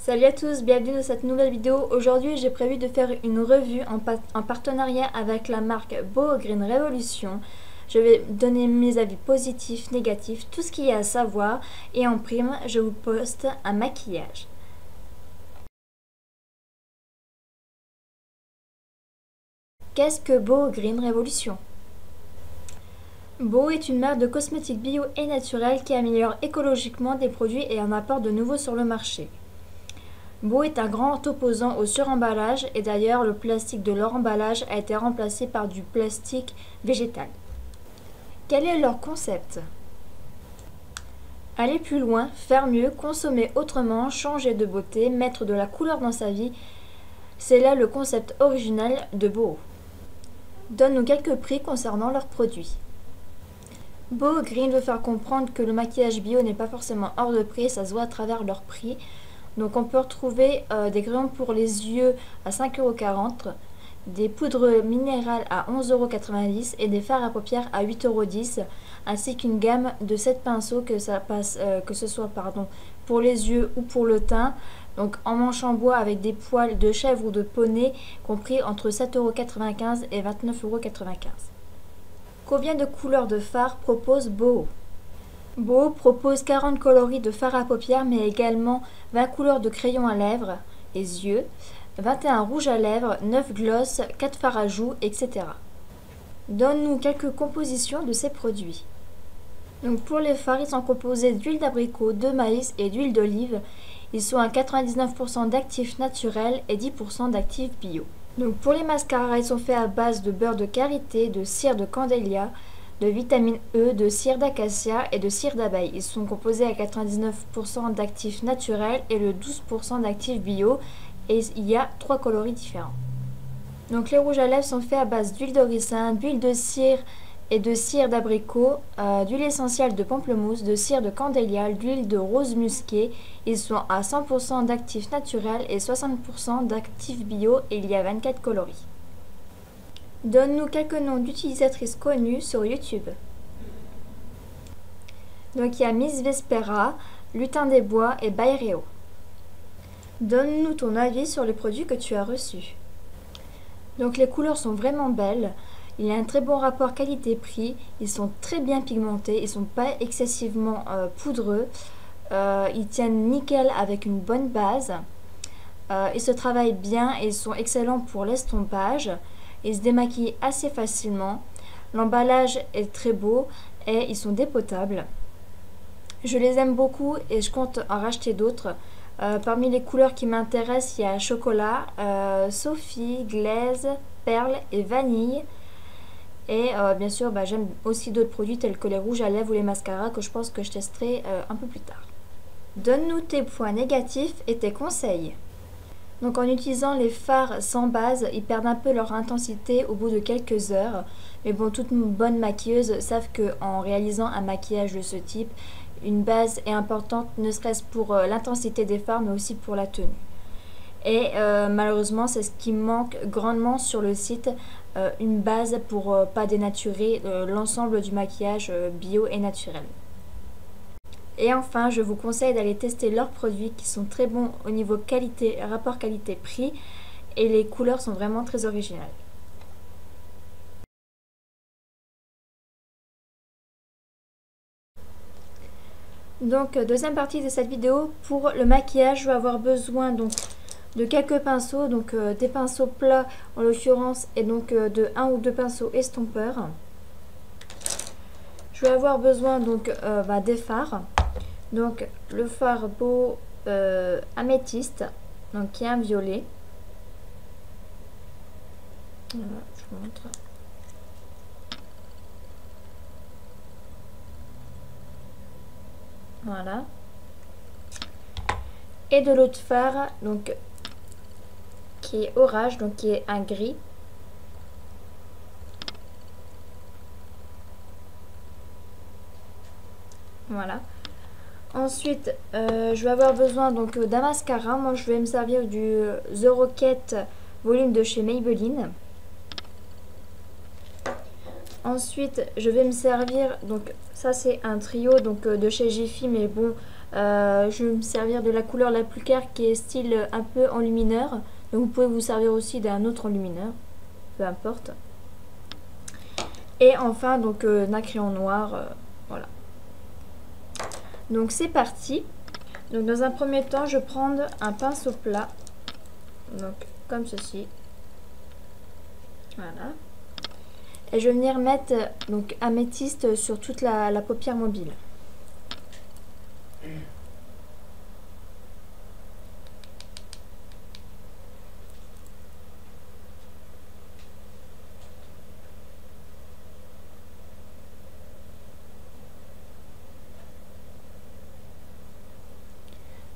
Salut à tous, bienvenue dans cette nouvelle vidéo. Aujourd'hui j'ai prévu de faire une revue en partenariat avec la marque Boho Green Revolution. Je vais donner mes avis positifs, négatifs, tout ce qu'il y a à savoir et en prime je vous poste un maquillage. Qu'est-ce que Boho Green Revolution? Boho est une marque de cosmétiques bio et naturels qui améliore écologiquement des produits et en apporte de nouveaux sur le marché. Boho est un grand opposant au suremballage et d'ailleurs le plastique de leur emballage a été remplacé par du plastique végétal. Quel est leur concept? Aller plus loin, faire mieux, consommer autrement, changer de beauté, mettre de la couleur dans sa vie, c'est là le concept original de Boho. Donne-nous quelques prix concernant leurs produits. Boho Green veut faire comprendre que le maquillage bio n'est pas forcément hors de prix, ça se voit à travers leurs prix. Donc on peut retrouver des crayons pour les yeux à 5,40 €, des poudres minérales à 11,90 € et des fards à paupières à 8,10 €, ainsi qu'une gamme de 7 pinceaux que ce soit pour les yeux ou pour le teint, donc en manche en bois avec des poils de chèvre ou de poney, compris entre 7,95 € et 29,95 €. Combien de couleurs de fard propose Boho? Boho propose 40 coloris de fard à paupières, mais également 20 couleurs de crayons à lèvres et yeux, 21 rouges à lèvres, 9 gloss, 4 fards à joues, etc. Donne-nous quelques compositions de ces produits. Donc pour les fards, ils sont composés d'huile d'abricot, de maïs et d'huile d'olive. Ils sont à 99% d'actifs naturels et 10% d'actifs bio. Donc pour les mascaras, ils sont faits à base de beurre de karité, de cire de candélia, de vitamine E, de cire d'acacia et de cire d'abeille. Ils sont composés à 99% d'actifs naturels et le 12% d'actifs bio et il y a 3 coloris différents. Donc les rouges à lèvres sont faits à base d'huile de ricin, d'huile de cire et de cire d'abricot, d'huile essentielle de pamplemousse, de cire de candélia, d'huile de rose musquée. Ils sont à 100% d'actifs naturels et 60% d'actifs bio et il y a 24 coloris. Donne-nous quelques noms d'utilisatrices connues sur YouTube. Donc il y a Miss Vespera, Lutin des Bois et Bayreo. Donne-nous ton avis sur les produits que tu as reçus. Donc les couleurs sont vraiment belles. Il y a un très bon rapport qualité-prix. Ils sont très bien pigmentés. Ils ne sont pas excessivement poudreux. Ils tiennent nickel avec une bonne base. Ils se travaillent bien et ils sont excellents pour l'estompage. Ils se démaquillent assez facilement. L'emballage est très beau et ils sont dépotables. Je les aime beaucoup et je compte en racheter d'autres. Parmi les couleurs qui m'intéressent, il y a chocolat, Sophie, glaise, perle et vanille. Et bien sûr, j'aime aussi d'autres produits tels que les rouges à lèvres ou les mascaras que je pense que je testerai un peu plus tard. Donne-nous tes points négatifs et tes conseils. Donc en utilisant les fards sans base, ils perdent un peu leur intensité au bout de quelques heures. Mais bon, toutes bonnes maquilleuses savent qu'en réalisant un maquillage de ce type, une base est importante, ne serait-ce pour l'intensité des fards, mais aussi pour la tenue. Et malheureusement, c'est ce qui manque grandement sur le site, une base pour pas dénaturer l'ensemble du maquillage bio et naturel. Et enfin, je vous conseille d'aller tester leurs produits qui sont très bons au niveau qualité, rapport qualité-prix et les couleurs sont vraiment très originales. Donc, deuxième partie de cette vidéo, pour le maquillage, je vais avoir besoin donc de quelques pinceaux, donc des pinceaux plats en l'occurrence et donc de 1 ou 2 pinceaux estompeurs. Je vais avoir besoin donc des fards. Donc le fard Boho améthyste, donc qui est un violet. Voilà, je vous montre. Voilà. Et de l'autre fard, donc qui est orage, donc qui est un gris. Voilà. Ensuite, je vais avoir besoin donc d'un mascara. Moi, je vais me servir du The Rocket Volume de chez Maybelline. Ensuite, je vais me servir, donc ça c'est un trio donc de chez Jiffy, mais bon, Je vais me servir de la couleur la plus claire qui est style un peu enlumineur. Donc vous pouvez vous servir aussi d'un autre enlumineur, peu importe. Et enfin donc d'un crayon noir, voilà. Donc c'est parti. Donc dans un premier temps, je vais prendre un pinceau plat, donc comme ceci. Voilà. Et je vais venir mettre donc améthyste sur toute la paupière mobile.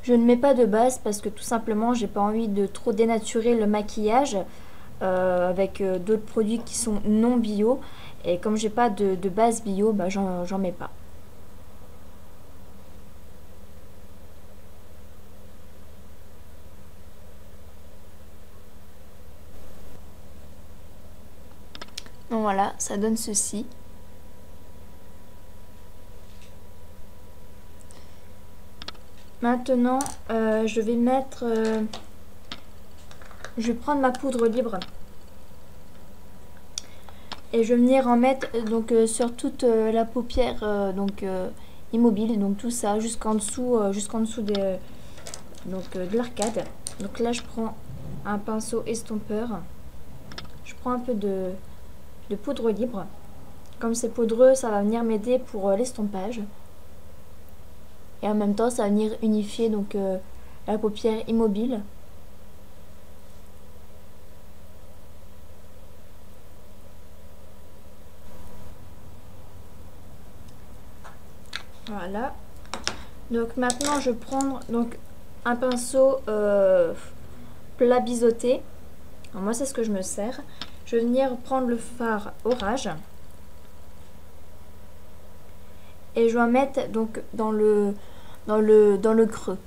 Je ne mets pas de base parce que tout simplement j'ai pas envie de trop dénaturer le maquillage avec d'autres produits qui sont non bio, et comme j'ai pas de base bio, bah, j'en mets pas. Donc voilà, ça donne ceci. Maintenant, je vais mettre... je vais prendre ma poudre libre. Et je vais venir en mettre donc, sur toute la paupière immobile. Donc tout ça jusqu'en dessous, de l'arcade. Donc là, je prends un pinceau estompeur. Je prends un peu de poudre libre. Comme c'est poudreux, ça va venir m'aider pour l'estompage. Et en même temps, ça va venir unifier donc, la paupière immobile. Voilà. Donc maintenant, je vais prendre donc, un pinceau plat biseauté. Alors, moi, c'est ce que je me sers. Je vais venir prendre le fard orage. Et je vais en mettre donc, dans le creux.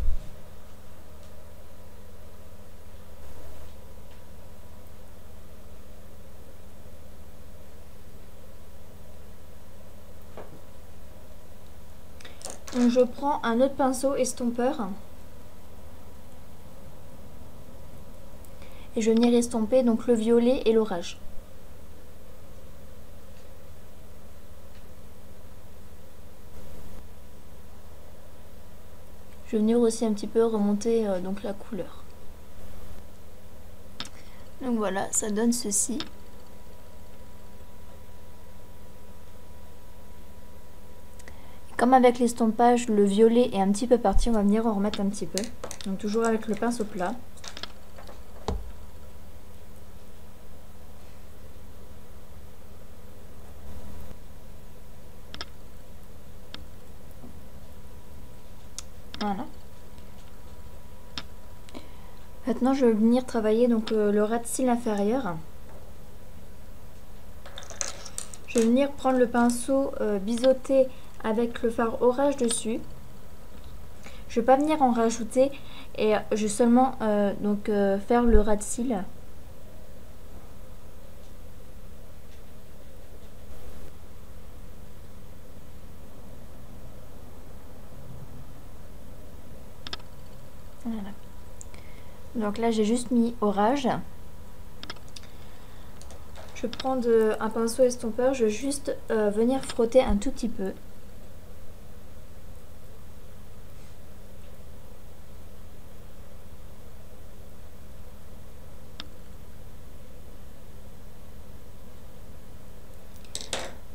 Donc je prends un autre pinceau estompeur. Et je vais venir estomper donc, le violet et l'orage. Je vais venir aussi un petit peu remonter donc, la couleur. Donc voilà, ça donne ceci. Comme avec l'estompage, le violet est un petit peu parti, on va venir en remettre un petit peu. Donc toujours avec le pinceau plat. Voilà. Maintenant, je vais venir travailler donc, le ras de cils inférieur. Je vais venir prendre le pinceau biseauté avec le fard orage dessus. Je ne vais pas venir en rajouter et je vais seulement faire le ras de cils. Voilà. Donc là j'ai juste mis orage. Je vais prendre un pinceau estompeur, je vais juste venir frotter un tout petit peu.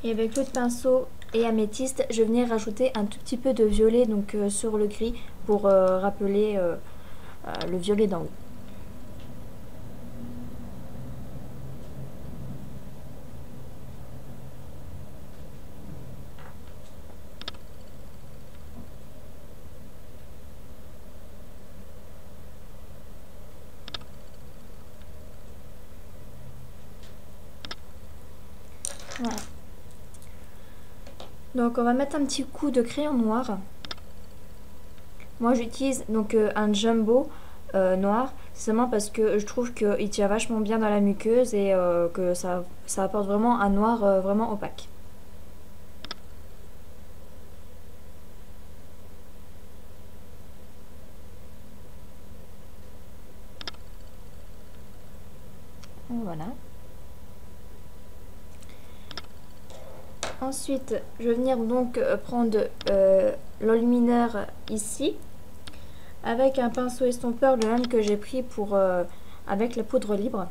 Et avec l'autre pinceau et améthyste, je vais venir rajouter un tout petit peu de violet donc, sur le gris pour rappeler le violet d'en haut. Voilà. Donc on va mettre un petit coup de crayon noir. Moi j'utilise donc un jumbo noir, seulement parce que je trouve qu'il tient vachement bien dans la muqueuse et que ça apporte vraiment un noir vraiment opaque. Voilà. Ensuite, je vais venir donc prendre l'enlumineur ici avec un pinceau estompeur, le même que j'ai pris pour avec la poudre libre.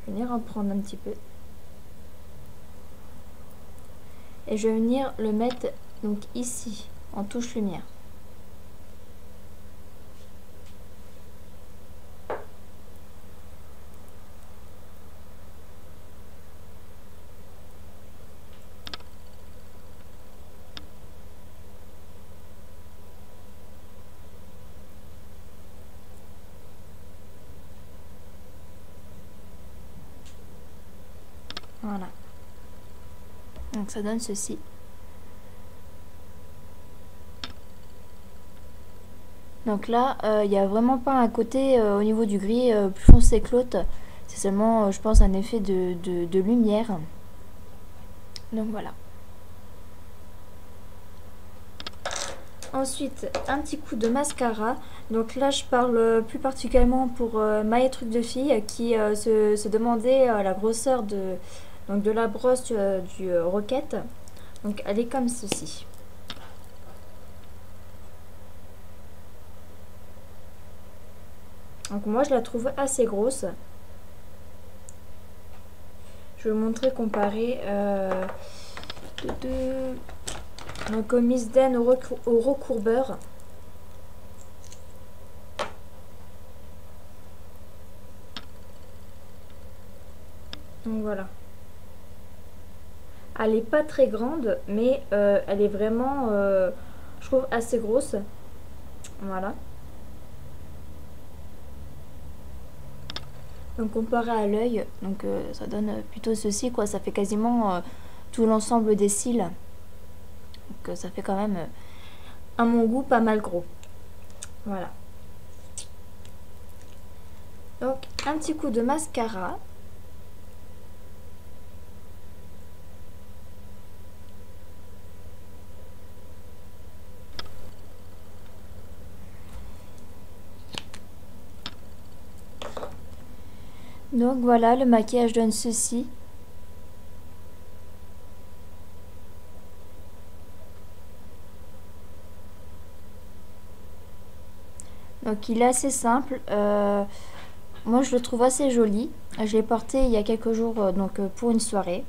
Je vais venir en prendre un petit peu et je vais venir le mettre donc ici en touche lumière. Voilà. Donc ça donne ceci. Donc là, il n'y a vraiment pas un côté au niveau du gris plus foncé que l'autre. C'est seulement, je pense, un effet de lumière. Donc voilà. Ensuite, un petit coup de mascara. Donc là, je parle plus particulièrement pour Maille Truc de Fille qui se demandait la grosseur de la brosse du Rocket. Donc elle est comme ceci. Donc moi, je la trouve assez grosse. Je vais vous montrer comparé donc au Miss Den au recourbeur. Donc voilà. Elle n'est pas très grande, mais elle est vraiment, je trouve, assez grosse. Voilà. Donc comparé à l'œil, donc ça donne plutôt ceci, quoi. Ça fait quasiment tout l'ensemble des cils. Donc ça fait quand même, à mon goût, pas mal gros. Voilà. Donc un petit coup de mascara. Donc voilà, le maquillage donne ceci. Donc il est assez simple. Moi je le trouve assez joli. Je l'ai porté il y a quelques jours pour une soirée.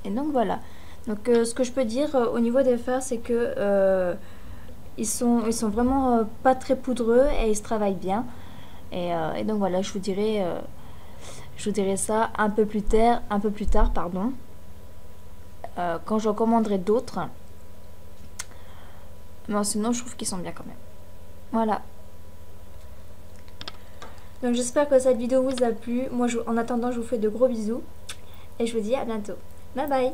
Et donc voilà. Donc ce que je peux dire au niveau des fards, c'est que ils sont vraiment pas très poudreux et ils se travaillent bien. Et donc voilà, je vous dirai ça un peu plus tard, pardon, quand j'en commanderai d'autres. Mais sinon, je trouve qu'ils sont bien quand même. Voilà. Donc j'espère que cette vidéo vous a plu. Moi, en attendant, je vous fais de gros bisous et je vous dis à bientôt. Bye bye.